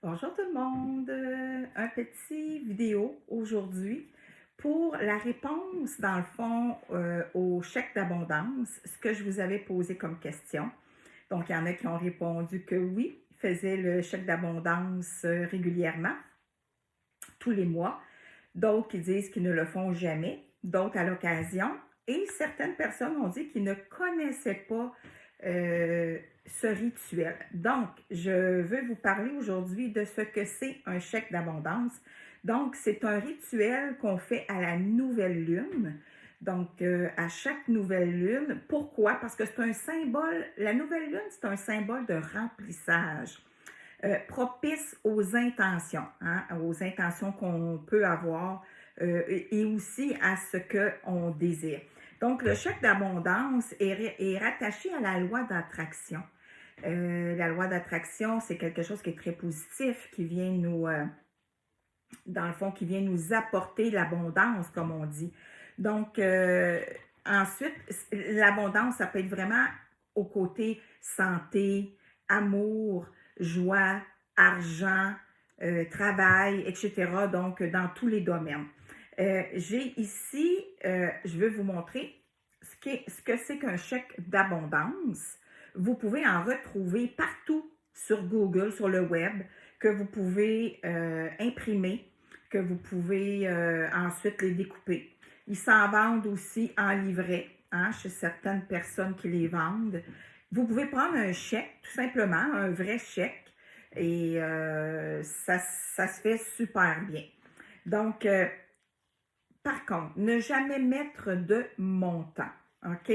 Bonjour tout le monde. Un petit vidéo aujourd'hui pour la réponse, dans le fond, au chèque d'abondance, ce que je vous avais posé comme question. Donc, il y en a qui ont répondu que oui, ils faisaient le chèque d'abondance régulièrement, tous les mois. D'autres qui disent qu'ils ne le font jamais, d'autres à l'occasion. Et certaines personnes ont dit qu'ils ne connaissaient pas ce rituel. Donc, je veux vous parler aujourd'hui de ce que c'est un chèque d'abondance. Donc, c'est un rituel qu'on fait à la nouvelle lune. Donc, à chaque nouvelle lune. Pourquoi? Parce que c'est un symbole, la nouvelle lune, c'est un symbole de remplissage. Propice aux intentions, hein, aux intentions qu'on peut avoir et aussi à ce qu'on désire. Donc, le chèque d'abondance est rattaché à la loi d'attraction. La loi d'attraction, c'est quelque chose qui est très positif, qui vient nous, dans le fond, qui vient nous apporter l'abondance, comme on dit. Donc, ensuite, l'abondance, ça peut être vraiment au côté santé, amour, joie, argent, travail, etc. Donc, dans tous les domaines. J'ai ici, je vais vous montrer ce que c'est qu'un chèque d'abondance. Vous pouvez en retrouver partout sur Google, sur le web, que vous pouvez imprimer, que vous pouvez ensuite les découper. Ils s'en vendent aussi en livret, hein, chez certaines personnes qui les vendent. Vous pouvez prendre un chèque, tout simplement, un vrai chèque, et ça se fait super bien. Donc, par contre, ne jamais mettre de montant, OK?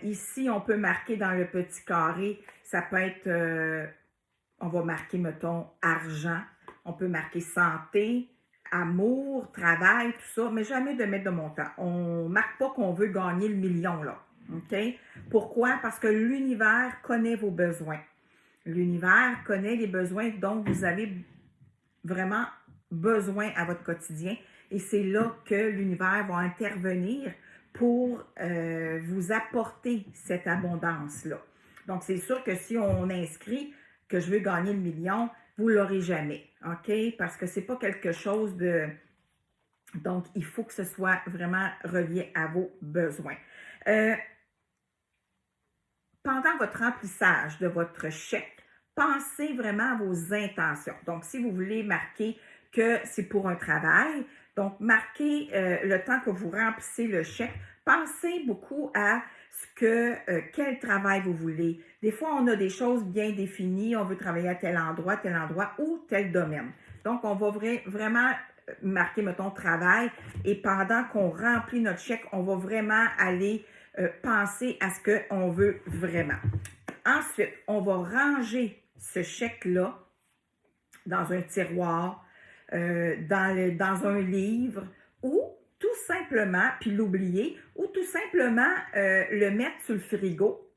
Ici, on peut marquer dans le petit carré, ça peut être, on va marquer, mettons, argent, on peut marquer santé, amour, travail, tout ça, mais jamais de mettre de montant. On ne marque pas qu'on veut gagner le million, là, OK? Pourquoi? Parce que l'univers connaît vos besoins. L'univers connaît les besoins dont vous avez vraiment besoin à votre quotidien et c'est là que l'univers va intervenir pour vous apporter cette abondance-là. Donc, c'est sûr que si on inscrit que je veux gagner le million, vous ne l'aurez jamais, OK? Parce que ce n'est pas quelque chose de... Donc, il faut que ce soit vraiment relié à vos besoins. Pendant votre remplissage de votre chèque, pensez vraiment à vos intentions. Donc, si vous voulez marquer que c'est pour un travail, donc marquez le temps que vous remplissez le chèque, pensez beaucoup à quel travail vous voulez. Des fois, on a des choses bien définies, on veut travailler à tel endroit ou tel domaine. Donc, on va vraiment marquer, mettons, travail et pendant qu'on remplit notre chèque, on va vraiment aller penser à ce qu'on veut vraiment. Ensuite, on va ranger ce chèque-là dans un tiroir, dans un livre ou tout simplement, puis l'oublier, ou tout simplement le mettre sur le frigo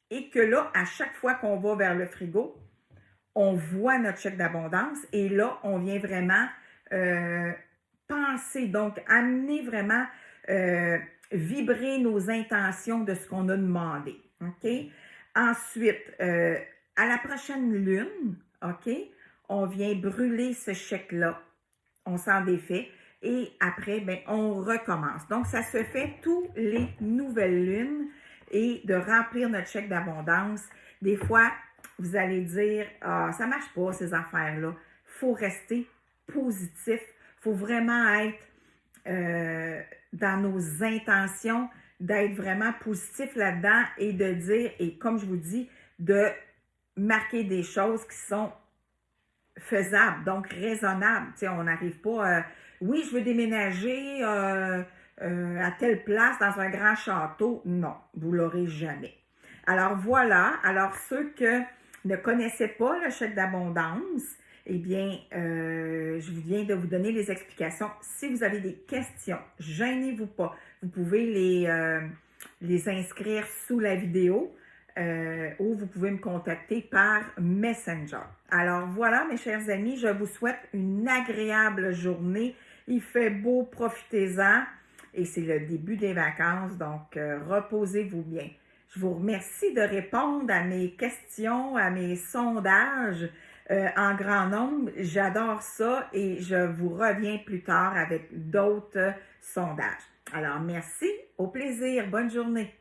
et que là, à chaque fois qu'on va vers le frigo, on voit notre chèque d'abondance et là, on vient vraiment penser, donc amener vraiment vibrer nos intentions de ce qu'on a demandé. OK? Ensuite, à la prochaine lune, OK, on vient brûler ce chèque-là. On s'en défait. Et après, ben, on recommence. Donc, ça se fait tous les nouvelles lunes et de remplir notre chèque d'abondance. Des fois, vous allez dire, ah, ça marche pas, ces affaires-là. Il faut rester positif. Il faut vraiment être dans nos intentions, d'être vraiment positif là-dedans et de dire, et comme je vous dis, de marquer des choses qui sont faisables, donc raisonnables. Tu sais, on n'arrive pas, oui, je veux déménager à telle place dans un grand château. Non, vous l'aurez jamais. Alors voilà, alors ceux que ne connaissaient pas le chèque d'abondance, eh bien, je viens de vous donner les explications. Si vous avez des questions, gênez-vous pas. Vous pouvez les inscrire sous la vidéo ou vous pouvez me contacter par Messenger. Alors voilà, mes chers amis, je vous souhaite une agréable journée. Il fait beau, profitez-en. Et c'est le début des vacances, donc reposez-vous bien. Je vous remercie de répondre à mes questions, à mes sondages. en grand nombre. J'adore ça et je vous reviens plus tard avec d'autres sondages. Alors, merci, au plaisir, bonne journée.